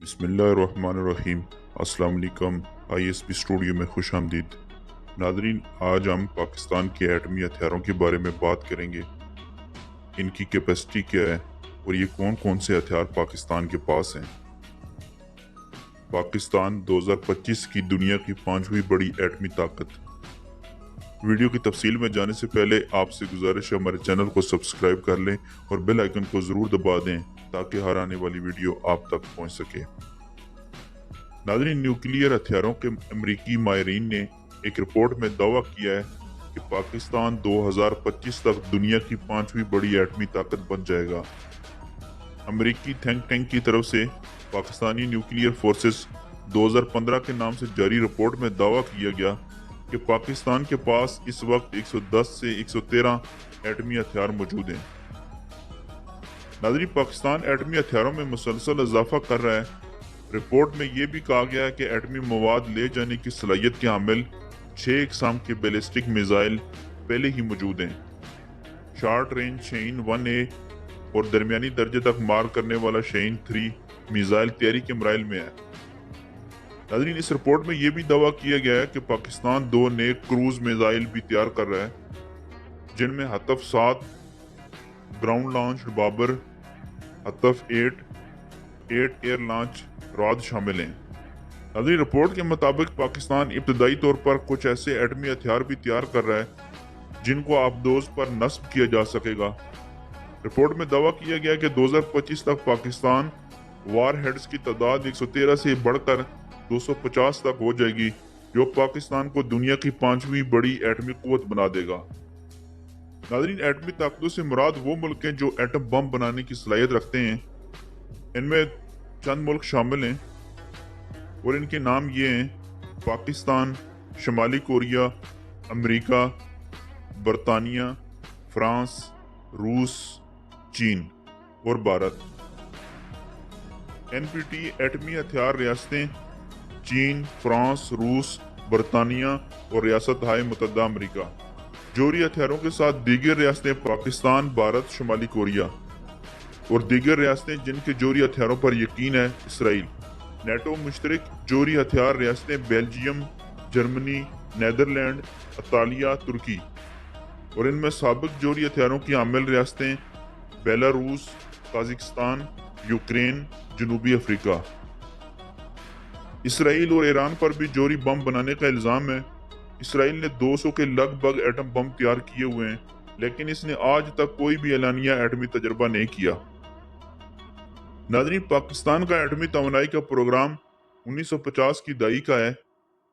बिस्मिल्लाहिर्रहमानिर्रहीम। अस्सलाम वालेकुम। ISP स्टूडियो में खुश आमदीद। नादरीन, आज हम पाकिस्तान के एटमी हथियारों के बारे में बात करेंगे। इनकी कैपेसिटी क्या है और ये कौन कौन से हथियार पाकिस्तान के पास हैं। पाकिस्तान 2025 की दुनिया की 5वीं बड़ी एटमी ताकत। वीडियो की तफसील में जाने से पहले आपसे गुजारिश है, हमारे चैनल को सब्सक्राइब कर लें और बेल आइकन को ज़रूर दबा दें ताकि हर आने वाली वीडियो आप तक पहुंच सके। नाज़रीन, न्यूक्लियर हथियारों के अमरीकी माहिरीन ने एक रिपोर्ट में दावा किया है कि पाकिस्तान 2025 तक दुनिया की 5वीं बड़ी एटमी ताकत बन जाएगा। अमरीकी थिंक टैंक की तरफ से पाकिस्तानी न्यूक्लियर फोर्सेस 2015 के नाम से जारी रिपोर्ट में दावा किया गया कि पाकिस्तान के पास इस वक्त 110 से 113 एटमी हथियार मौजूद हैं। नाज़रीन, पाकिस्तान एटमी हथियारों में मुसलसल इजाफा कर रहा है। रिपोर्ट में यह भी कहा गया है कि एटमी मवाद ले जाने की सलाहियत के हामिल 6 इकसाम के बैलिस्टिक मिसाइल पहले ही मौजूद हैं। शॉर्ट रेंज शाहीन 1A और दरमियानी दर्जे तक मार करने वाला शाहीन 3 मिसाइल तैयारी के मराइल में है। नाज़रीन, इस रिपोर्ट में यह भी दावा किया गया है कि पाकिस्तान 2 नए क्रूज मिसाइल भी तैयार कर रहा है, जिनमें Hatf 7 ground launch Babur, Hatf 8 air launch Raad शामिल हैं। नाज़रीन, रिपोर्ट के मुताबिक पाकिस्तान इब्तदाई तौर पर कुछ ऐसे एटमी हथियार भी तैयार कर रहा है जिनको आबदोज पर नस्ब किया जा सकेगा। रिपोर्ट में दावा किया गया कि 2025 तक पाकिस्तान वार हेड्स की तादाद 113 से बढ़कर 250 तक हो जाएगी, जो पाकिस्तान को दुनिया की 5वीं बड़ी एटमी कुव्वत बना देगा। नाज़रीन, एटमी ताकतों से मुराद वो मुल्क हैं जो एटम बम बनाने की सलाहियत रखते हैं। इनमें चंद मुल्क शामिल हैं और इनके नाम ये हैं: पाकिस्तान, शुमाली कोरिया, अमेरिका, बरतानिया, फ्रांस, रूस, चीन और भारत। NPT एटमी हथियार रियासतें चीन, फ्रांस, रूस, बरतानिया और रियासत हाय मुत्तहदा अमेरिका। जोहरी हथियारों के साथ दीगर रियासतें पाकिस्तान, भारत, शुमाली कोरिया और दीगर रियासतें जिनके जोहरी हथियारों पर यकीन है इसराइल। नेटो मुश्तरक जोहरी हथियार रियासतें बेल्जियम, जर्मनी, नीदरलैंड, इतालिया, तुर्की और इनमें साबिक जोहरी हथियारों की हामिल रियासतें बेलारूस, कजाकिस्तान, यूक्रेन, जनूबी अफ्रीका। इसराइल और ईरान पर भी जोहरी बम बनाने का इल्ज़ाम है। इसराइल ने 200 के लगभग एटम बम तैयार किए हुए हैं, लेकिन इसने आज तक कोई भी एलानिया एटमी तजर्बा नहीं किया। नाज़रीन, पाकिस्तान का एटमी तवानाई का प्रोग्राम 1950 की दहाई का है,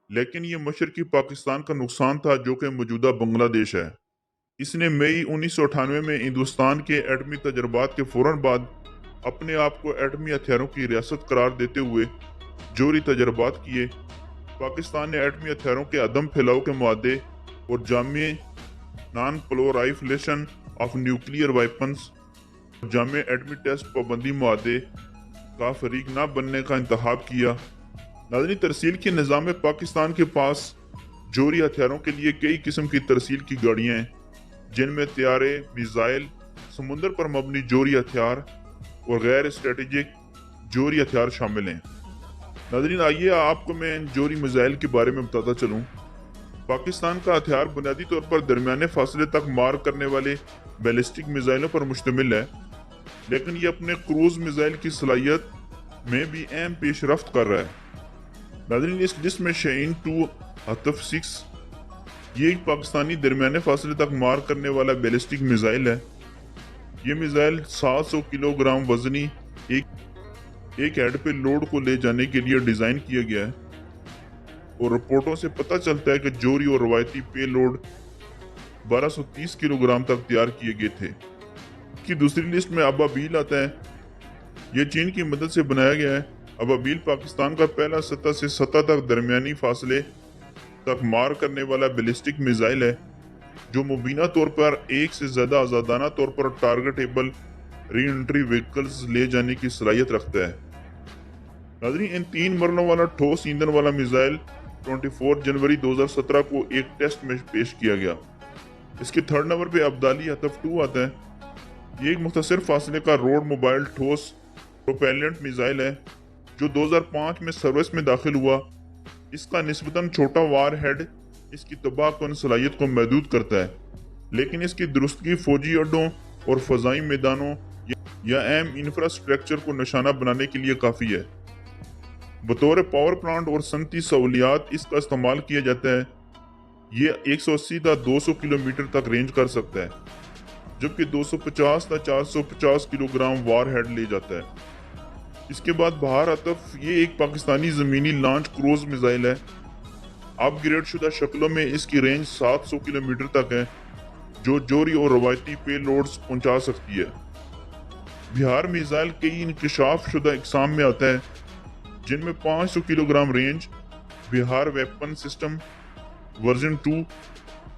लेकिन ये मशरकी पाकिस्तान का नुकसान था जो कि मौजूदा बांग्लादेश है। इसने मई 1998 में हिंदुस्तान के एटमी तजर्बात के फौरन बाद अपने आप को एटमी हथियारों की रियासत करार देते हुए जोहरी तजर्बात किए। पाकिस्तान ने एटमी हथियारों के अदम फैलाव के मुआदे और जामे non proliferation of nuclear weapons और जामे एटमी टेस्ट पाबंदी मुआदे का फरीक न बनने का इंतखाब किया। नाज़रीन, तरसील के निज़ाम में पाकिस्तान के पास जोहरी हथियारों के लिए कई किस्म की तरसील की गाड़ियाँ हैं, जिनमें तैयारे, मिसाइल, समुंदर पर मबनी जोहरी हथियार और गैर स्ट्रेटेजिक जोहरी हथियार शामिल हैं। नाज़रीन, आइए आपको मैं इन जोहरी मिसाइल के बारे में बताता चलूँ। पाकिस्तान का हथियार बुनियादी तौर पर दरमियाने फासले तक मार करने वाले बैलिस्टिक मिसाइलों पर मुश्तमिल है, लेकिन ये अपने क्रूज मिसाइल की सलाहियत में भी अहम पेशरफ्त कर रहा है। नाज़रीन, इस लिस्ट में शाहीन 2 हतफ 6 ये एक पाकिस्तानी दरमियाने फासले तक मार करने वाला बैलिस्टिक मिसाइल है। ये मिसाइल 700 किलोग्राम वजनी एक हेड पे लोड को ले जाने के लिए डिजाइन किया गया है और रिपोर्टों से पता चलता है कि जोहरी और रवायती पे लोड 1230 किलोग्राम तक तैयार किए गए थे। की दूसरी लिस्ट में अबाबील आता है। यह चीन की मदद से बनाया गया है। अबाबील पाकिस्तान का पहला सतह से सतह तक दरमियानी फासले तक मार करने वाला बैलिस्टिक मिसाइल है, जो मुबीना तौर पर एक से ज्यादा आजादाना तौर पर टारगेटेबल री एंट्री व्हीकल्स ले जाने की सलाहियत रखता है। नाज़रीन, इन 3 मरलों वाला ठोस ईंधन वाला मिसाइल 24 जनवरी 2017 को एक टेस्ट में पेश किया गया। इसके थर्ड नंबर पे अब्दाली हतफ 2 आता है। ये एक मुख्तसर फासले का रोड मोबाइल ठोस प्रोपेलेंट मिसाइल है جو 2005 میں سروس میں داخل ہوا۔ اس کا نسبتاً چھوٹا وار ہیڈ اس کی تباہ کن صلاحیت کو محدود کرتا ہے، لیکن اس کی درستگی فوجی اڈوں اور فضائی میدانوں یا اہم انفراسٹرکچر کو نشانہ بنانے کے لیے کافی ہے۔ بطور پاور پلانٹ اور صنعتی سہولیات اس کا استعمال کیا جاتا ہے۔ یہ 180 تا 200 کلومیٹر تک رینج کر سکتا ہے، جبکہ 250 تا 450 کلو گرام وار ہیڈ لے جاتا ہے۔ اس کے بعد بہار عطف، یہ ایک پاکستانی زمینی لانچ کروز میزائل ہے۔ اپ گریڈ شدہ شکلوں میں اس کی رینج 700 کلومیٹر تک ہے، جو جوہری اور روایتی پے لوڈز پہنچا سکتی ہے۔ بہار میزائل کئی انکشاف شدہ اقسام میں آتا ہے، جن میں 500 کلو گرام رینج، بہار ویپن سسٹم ورژن 2،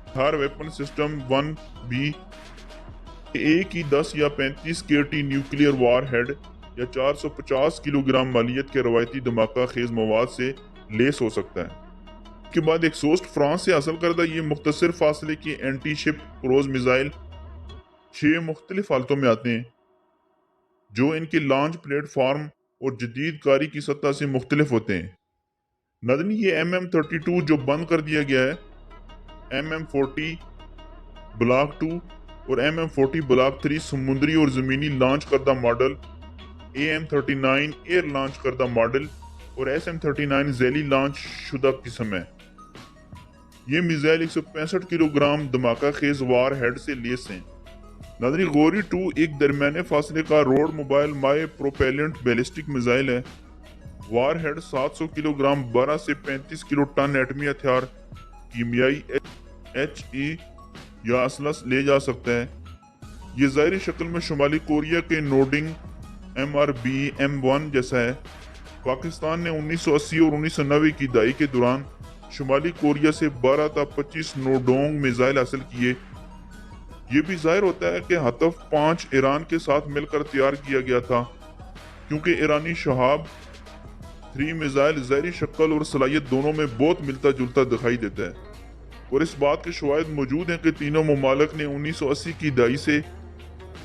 بہار ویپن سسٹم 1B، ایک ہی 10 یا 35 KT نیوکلیئر وار ہیڈ یا 450 کلو گرام مالیت کے روایتی دھماکہ خیز مواد سے لیس ہو سکتا ہے۔ اس کے بعد ایکسوسٹ فرانس سے حاصل کردہ یہ مختصر فاصلے کی اینٹی شپ کروز میزائل 6 مختلف حالتوں میں آتے ہیں، جو ان کے لانچ پلیٹ فارم اور جدید کاری کی سطح سے مختلف ہوتے ہیں۔ ناظرین، یہ MM-32 جو بند کر دیا گیا ہے، MM-40 بلاک 2 اور MM-40 بلاک 3 سمندری اور زمینی لانچ کردہ ماڈل، AM-39 ایئر لانچ کردہ ماڈل اور SM-39 ذیلی لانچ شدہ قسم ہے۔ یہ میزائل 165 کلو گرام دھماکہ خیز وار ہیڈ سے لیس ہیں۔ ناظرین، غوری 2 ایک درمیانے فاصلے کا روڈ موبائل مائع پروپیلنٹ بیلسٹک میزائل ہے۔ وار ہیڈ 700 کلو گرام 12 سے 35 کلو ٹن ایٹمی ہتھیار، کیمیائی HE یا اسلحہ لے جا سکتا ہے۔ یہ ظاہری شکل میں شمالی کوریا کے نوڈنگ MRBM-1 جیسا ہے۔ پاکستان نے 1980 اور 1990 کی دہائی کے دوران شمالی کوریا سے 12 تا 25 نوڈونگ میزائل حاصل کیے۔ یہ بھی ظاہر ہوتا ہے کہ ہدف 5 ایران کے ساتھ مل کر تیار کیا گیا تھا، کیونکہ ایرانی شہاب 3 میزائل ظاہری شکل اور صلاحیت دونوں میں بہت ملتا جلتا دکھائی دیتا ہے، اور اس بات کے شواہد موجود ہیں کہ تینوں ممالک نے 1980 کی دہائی سے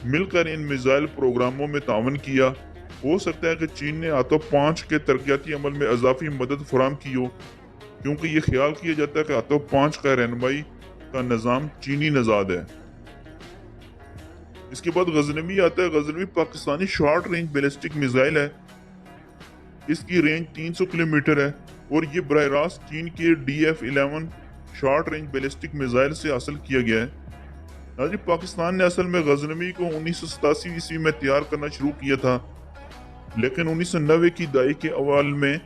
مل کر ان میزائل پروگراموں میں تعاون کیا۔ ہو سکتا ہے کہ چین نے ہدف 5 کے ترقیاتی عمل میں اضافی مدد فراہم کی ہو، کیونکہ یہ خیال کیا جاتا ہے کہ ہدف 5 کا رہنمائی کا نظام چینی نژاد ہے۔ اس کے بعد غزنوی آتا ہے۔ Ghaznavi Pakistani short range ballistic missile ہے۔ اس کی رینج 300 کلومیٹر ہے اور یہ براہ راست چین کے DF-11 short range ballistic missile سے حاصل کیا گیا ہے۔ ناظرین، پاکستان نے اصل میں غزنوی کو 1987 میں تیار کرنا شروع کیا تھا، لیکن 1990 کی دہائی کے اوائل میں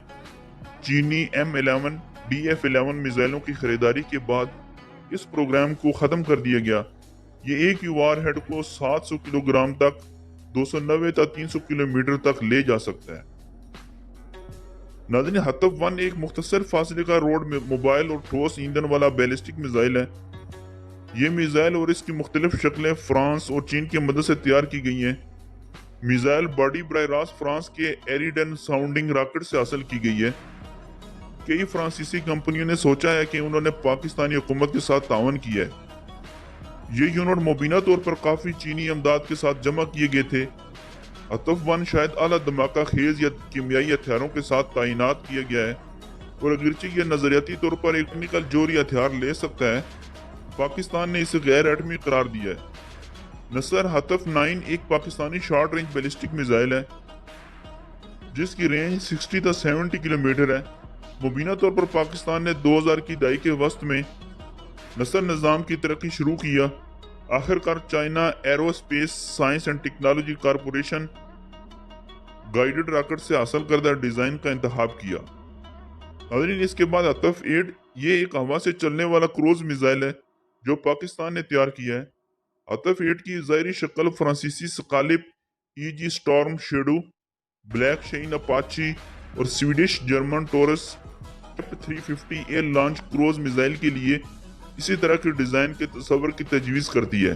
چینی M11 DF-11 میزائلوں کی خریداری کے بعد اس پروگرام کو ختم کر دیا گیا۔ یہ ایک ہی وار ہیڈ کو 700 کلو گرام تک 290 تا 300 کلومیٹر تک لے جا سکتا ہے۔ ناظرین، ہدف 1 ایک مختصر فاصلے کا روڈ موبائل اور ٹھوس ایندھن والا بیلسٹک میزائل ہے۔ یہ میزائل اور اس کی مختلف شکلیں فرانس اور چین کی مدد سے تیار کی گئی ہیں۔ میزائل باڈی براہ راست فرانس کے ایریڈن ساؤنڈنگ راکٹ سے حاصل کی گئی ہے۔ کئی فرانسیسی کمپنیوں نے سوچا ہے کہ انہوں نے پاکستانی حکومت کے ساتھ تعاون کیا ہے۔ یہ یونٹ مبینہ طور پر کافی چینی امداد کے ساتھ جمع کیے گئے تھے۔ ہدف 1 شاید اعلیٰ دھماکہ خیز یا کیمیائی ہتھیاروں کے ساتھ تعینات کیا گیا ہے، اور اگرچہ یہ نظریاتی طور پر ایک ٹیکنیکل جوہری ہتھیار لے سکتا ہے، پاکستان نے اسے غیر ایٹمی قرار دیا ہے۔ نصر ہدف 9 ایک Pakistani short range ballistic missile ہے، جس کی رینج 60 تا 70 کلومیٹر ہے۔ مبینہ طور پر پاکستان نے 2000 کی دہائی کے وسط میں نصر نظام کی ترقی شروع کیا۔ آخر کار China aerospace science and technology corporation guided rocket سے حاصل کردہ ڈیزائن کا انتخاب کیا۔ ناظرین، اس کے بعد ہدف 8 یہ ایک ہوا سے چلنے والا کروز میزائل ہے جو پاکستان نے تیار کیا ہے۔ ہدف 8 کی ظاہری شکل فرانسیسی Scalp EG Storm Shadow, Black Shaheen Apache اور Swedish German Taurus 350 air launch cruise missile کے لیے اسی طرح کے ڈیزائن کے تصور کی تجویز کرتی ہے۔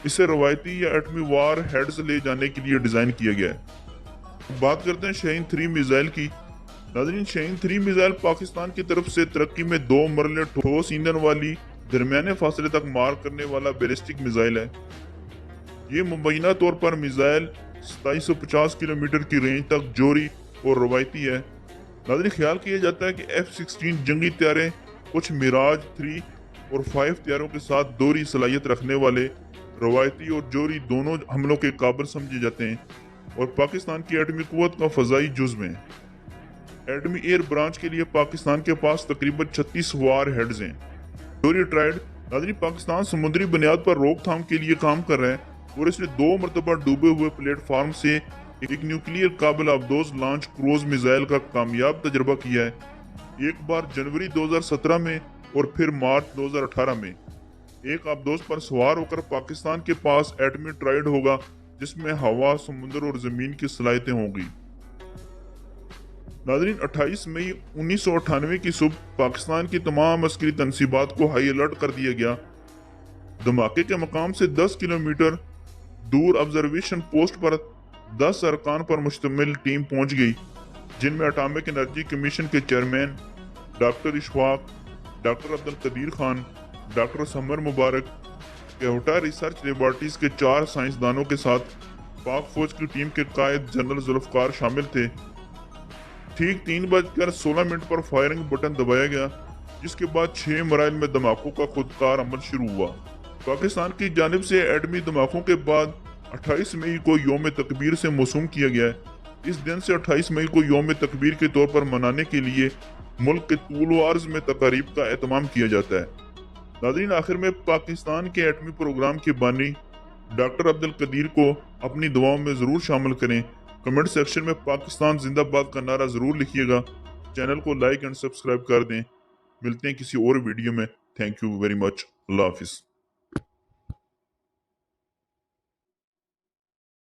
اسے روایتی یا ایٹمی وار ہیڈز لے جانے کے لیے ڈیزائن کیا گیا ہے۔ بات کرتے ہیں شاہین 3 میزائل کی۔ ناظرین، شاہین 3 میزائل پاکستان کی طرف سے ترقی میں 2 مرحلے ٹھوس ایندھن والی درمیانے فاصلے تک مار کرنے والا بیلسٹک میزائل ہے۔ یہ مبینہ طور پر میزائل 2750 کلومیٹر کی رینج تک جوہری और रवायती है। नाज़रीन, ख्याल किया जाता है कि F-16 जंगी तैयारे कुछ मिराज 3 और 5 तैयारों के साथ दोहरी सलाहियत रखने वाले रवायती और जोहरी दोनों हमलों के काबिल समझे जाते हैं और पाकिस्तान की एटमी कुव्वत का फ़ज़ाई जुज़्व हैं। एटमी एयर ब्रांच के लिए पाकिस्तान के पास तकरीबन 36 वार हेड्स हैं। जोहरी ट्राइड नाज़रीन, पाकिस्तान समुद्री बुनियाद पर रोकथाम के लिए काम कर रहा है और इसने 2 मरतबा डूबे हुए प्लेटफार्म से एक न्यूक्लियर काबिल आबदोज लॉन्च क्रूज मिसाइल का कामयाब तजर्बा किया है। एक बार जनवरी 2017 में और फिर मार्च 2018 में। एक आबदोज पर सवार होकर पाकिस्तान के पास एटमी ट्राइड होगा जिसमें हवा, समुद्र और जमीन की सलाहियतें होंगी। नाज़रीन, 28 मई 1998 की सुबह पाकिस्तान की तमाम अस्करी तनसीबात को हाई अलर्ट कर दिया गया। धमाके के मकाम से 10 किलोमीटर दूर ऑब्जर्वेशन पोस्ट पर 10 अरकान पर मुश्तमिल टीम पहुंच गई, जिनमें एटॉमिक एनर्जी कमीशन के chairman doctor Ishfaq, doctor Abdul Qadeer Khan, doctor Samar Mubarak, Kahuta research laboratories के 4 साइंसदानों के साथ पाक फौज की टीम के कायद जनरल जुल्फकार शामिल थे। ठीक 3:16 पर फायरिंग बटन दबाया गया, जिसके बाद 6 मराइल में धमाकों का खुदकार अमल शुरू हुआ। पाकिस्तान की जानिब से एटमी धमाकों के बाद 28 मई को यौम तकबीर से मौसूम किया गया है। इस दिन से 28 मई को यौम तकबीर के तौर पर मनाने के लिए मुल्क के तूल व अर्ज में तकारीब का एहतमाम किया जाता है। नाज़रीन, आखिर में पाकिस्तान के एटमी प्रोग्राम के बानी डॉक्टर अब्दुल कदीर को अपनी दुआओं में ज़रूर शामिल करें। कमेंट सेक्शन में पाकिस्तान जिंदाबाद का नारा ज़रूर लिखिएगा। चैनल को लाइक एंड सब्सक्राइब कर दें। मिलते हैं किसी और वीडियो में। Thank you very much. अल्लाह हाफिज़।